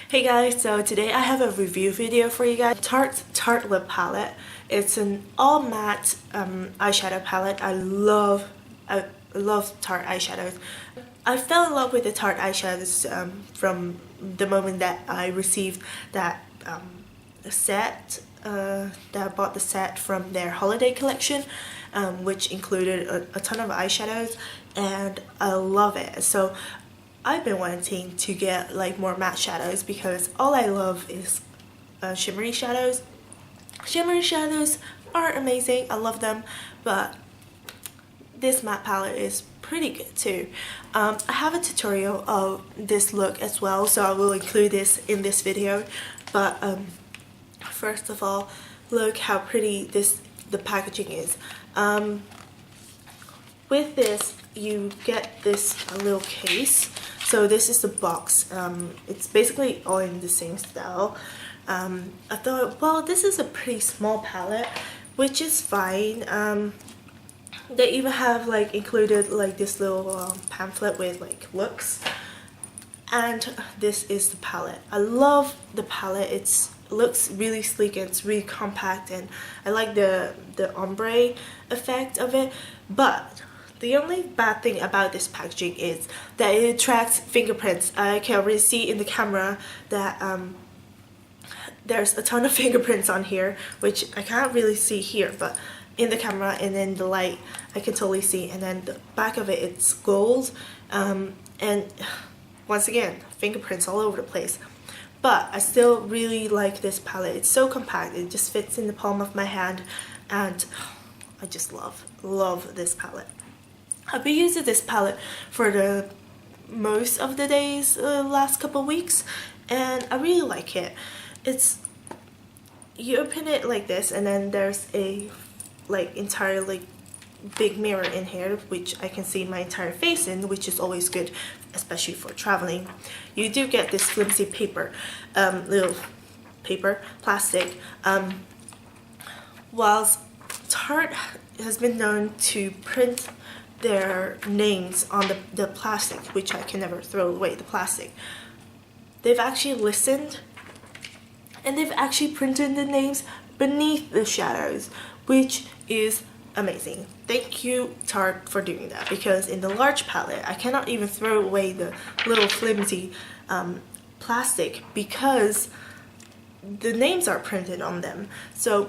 Hey guys, so today I have a review video for you guys. Tarte Tartelette palette. It's an all matte eyeshadow palette. I love Tarte eyeshadows. I fell in love with the Tarte eyeshadows from the moment that I received that set. That I bought the set from their holiday collection, which included a ton of eyeshadows, and I love it. So I've been wanting to get like more matte shadows because all I love is shimmery shadows. Shimmery shadows are amazing, I love them, but this matte palette is pretty good too. I have a tutorial of this look as well, so I will include this in this video. But first of all, look how pretty the packaging is. With this, you get this little case. So this is the box. It's basically all in the same style. I thought, well, this is a pretty small palette, which is fine. They even have like included like this little pamphlet with like looks. And this is the palette. I love the palette. It looks really sleek and it's really compact, and I like the ombre effect of it. But the only bad thing about this packaging is that it attracts fingerprints. I can already see in the camera that there's a ton of fingerprints on here, which I can't really see here, but in the camera and in the light I can totally see. And then the back of it, it's gold, and once again, fingerprints all over the place. But I still really like this palette. It's so compact, it just fits in the palm of my hand, and I just love this palette. I've been using this palette for the most of the days last couple weeks, and I really like it. You open it like this, and then there's a entirely big mirror in here, which I can see my entire face in, which is always good, especially for traveling. You do get this flimsy paper, little paper, plastic. Whilst Tarte has been known to print their names on the plastic, which I can never throw away, the plastic, they've actually listened and they've actually printed the names beneath the shadows, which is amazing. Thank you, Tarte, for doing that, because in the large palette I cannot even throw away the little flimsy plastic because the names are printed on them. So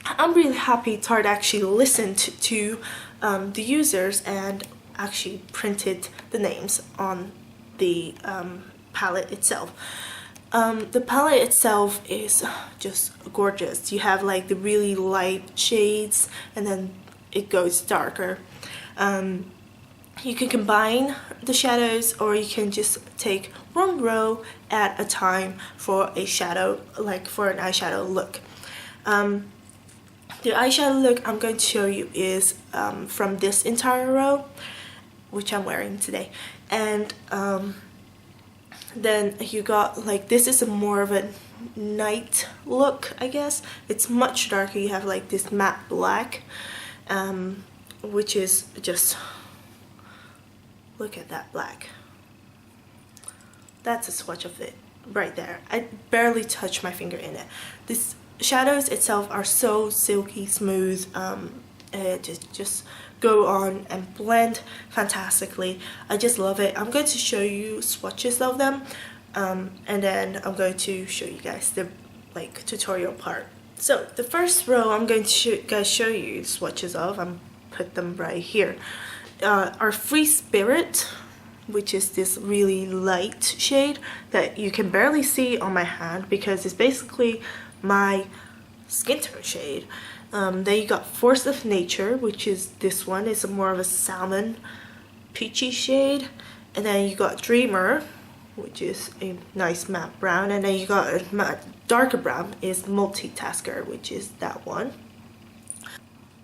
I'm really happy Tarte actually listened to the users and actually printed the names on the palette itself. The palette itself is just gorgeous. You have like the really light shades, and then it goes darker. You can combine the shadows, or you can just take one row at a time for a shadow, like for an eyeshadow look. The eyeshadow look I'm going to show you is from this entire row, which I'm wearing today. And then you got like, this is more of a night look, I guess. It's much darker. You have like this matte black, which is just, look at that black. That's a swatch of it right there. I barely touch my finger in it. These shadows itself are so silky smooth. It just go on and blend fantastically. I just love it. I'm going to show you swatches of them, and then I'm going to show you guys the tutorial part. So the first row I'm going to show you swatches of, I'm put them right here, are Free Spirit, which is this really light shade that you can barely see on my hand because it's basically my skin tone shade. Then you got Force of Nature, which is this one. It's more of a salmon peachy shade. And then you got Dreamer, which is a nice matte brown. And then you got a matte darker brown is Multitasker, which is that one.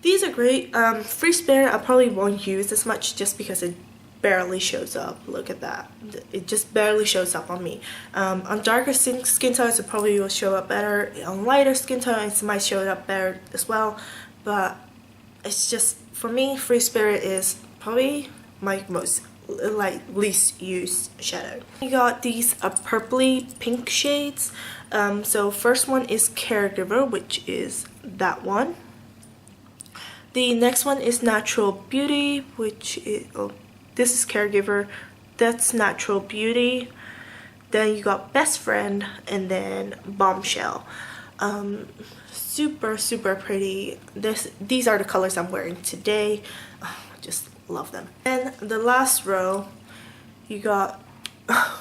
These are great. Free Spirit I probably won't use as much just because it barely shows up. Look at that. It just barely shows up on me. On darker skin tones it probably will show up better. On lighter skin tones it might show up better as well. But it's just, for me, Free Spirit is probably my most like least used shadow. You got these purpley pink shades. So first one is Caregiver, which is that one. The next one is Natural Beauty, which is, oh, this is Caregiver, that's Natural Beauty. Then you got Best Friend, and then Bombshell. Super pretty. These are the colors I'm wearing today. Oh, just love them. And the last row, you got I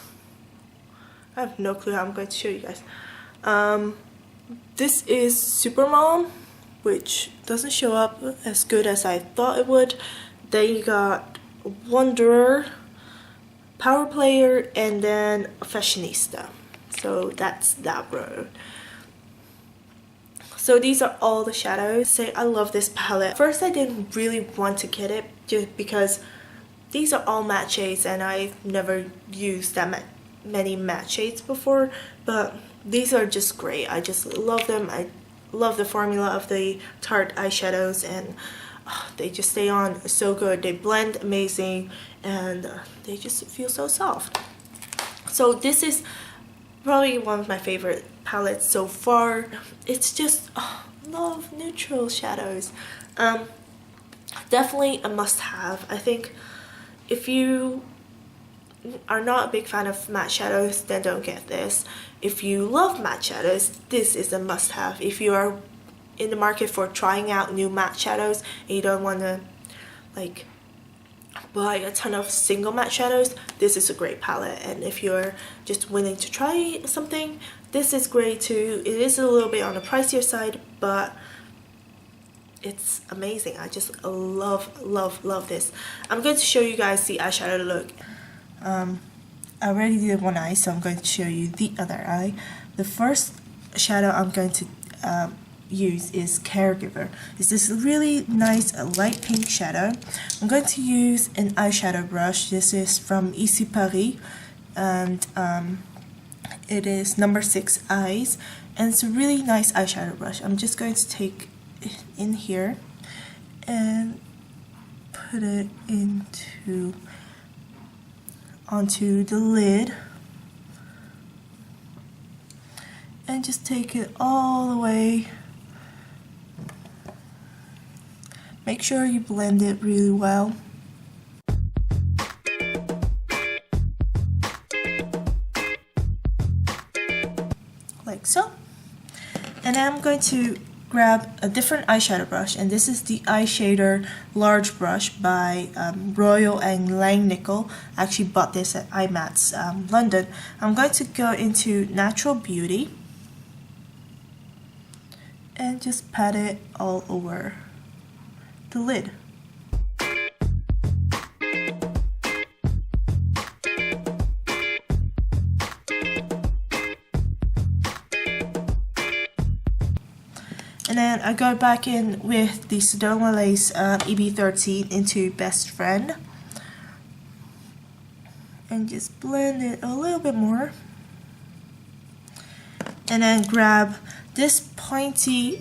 have no clue how I'm going to show you guys. This is Supermom, which doesn't show up as good as I thought it would. Then you got Wanderer, Power Player, and then Fashionista. So that's that row. So these are all the shadows. Say I love this palette. First I didn't really want to get it just because these are all matte shades and I've never used that many matte shades before, but these are just great. I just love them. I love the formula of the Tarte eyeshadows, and they just stay on so good. They blend amazing, and they just feel so soft. So this is probably one of my favorite palettes so far. It's just love neutral shadows. Definitely a must-have. I think if you are not a big fan of matte shadows, then don't get this. If you love matte shadows, this is a must-have. If you are in the market for trying out new matte shadows and you don't want to like buy a ton of single matte shadows, this is a great palette. And if you're just willing to try something, this is great too. It is a little bit on the pricier side, but it's amazing. I just love this. I'm going to show you guys the eyeshadow look. I already did one eye, so I'm going to show you the other eye. The first shadow I'm going to use is Caregiver. It's this really nice light pink shadow. I'm going to use an eyeshadow brush. This is from Ici Paris, and it is number 6 Eyes, and it's a really nice eyeshadow brush. I'm just going to take it in here and put it onto the lid, and just take it all the way. Make sure you blend it really well. Like so. And then I'm going to grab a different eyeshadow brush, and this is the Eyeshader Large Brush by Royal and Langnickel. I actually bought this at IMATS London. I'm going to go into Natural Beauty and just pat it all over the lid. And then I go back in with the Sedona Lace EB13 into Best Friend, and just blend it a little bit more. And then grab this pointy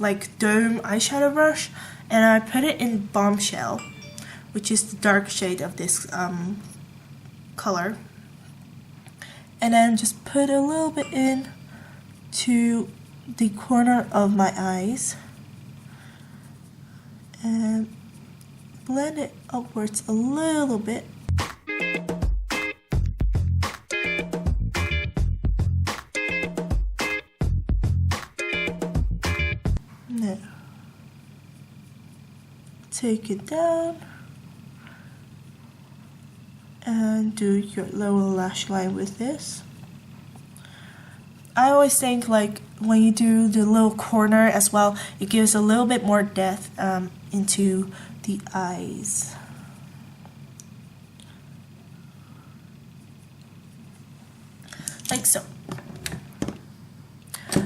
like dome eyeshadow brush, and I put it in Bombshell, which is the dark shade of this color. And then just put a little bit in to the corner of my eyes and blend it upwards a little bit. Now take it down and do your lower lash line with this. I always think like when you do the little corner as well, it gives a little bit more depth into the eyes. Like so.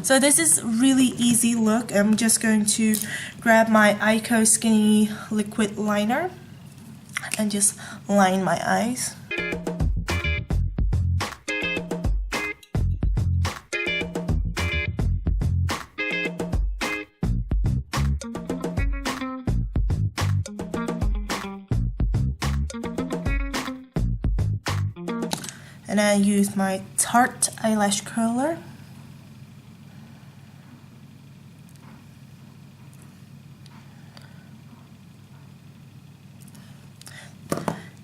So this is really easy look. I'm just going to grab my Ico Skinny Liquid Liner and just line my eyes. and then use my Tarte eyelash curler.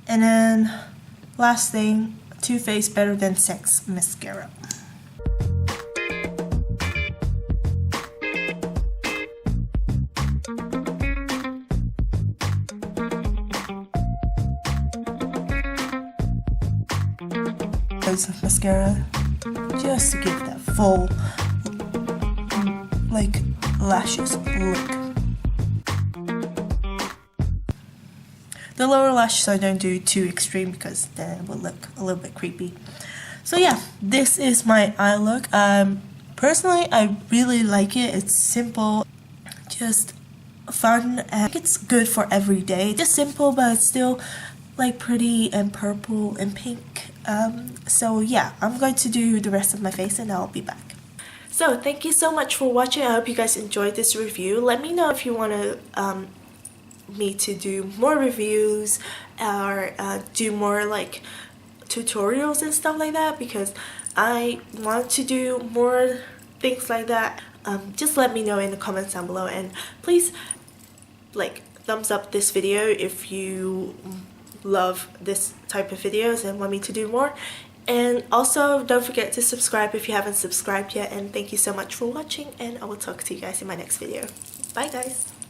And then last thing, Too Faced Better Than Sex mascara. Mascara just to give that full like lashes look. The lower lashes I don't do too extreme because then it will look a little bit creepy. So yeah, this is my eye look. Personally, I really like it. It's simple, just fun, and it's good for every day. Just simple, but it's still like pretty and purple and pink. So yeah, I'm going to do the rest of my face and I'll be back. So thank you so much for watching. I hope you guys enjoyed this review. Let me know if you want to me to do more reviews or do more like tutorials and stuff like that, because I want to do more things like that. Just let me know in the comments down below, and please like thumbs up this video if you love this type of videos and want me to do more. And also don't forget to subscribe if you haven't subscribed yet, and thank you so much for watching, and I will talk to you guys in my next video. Bye guys.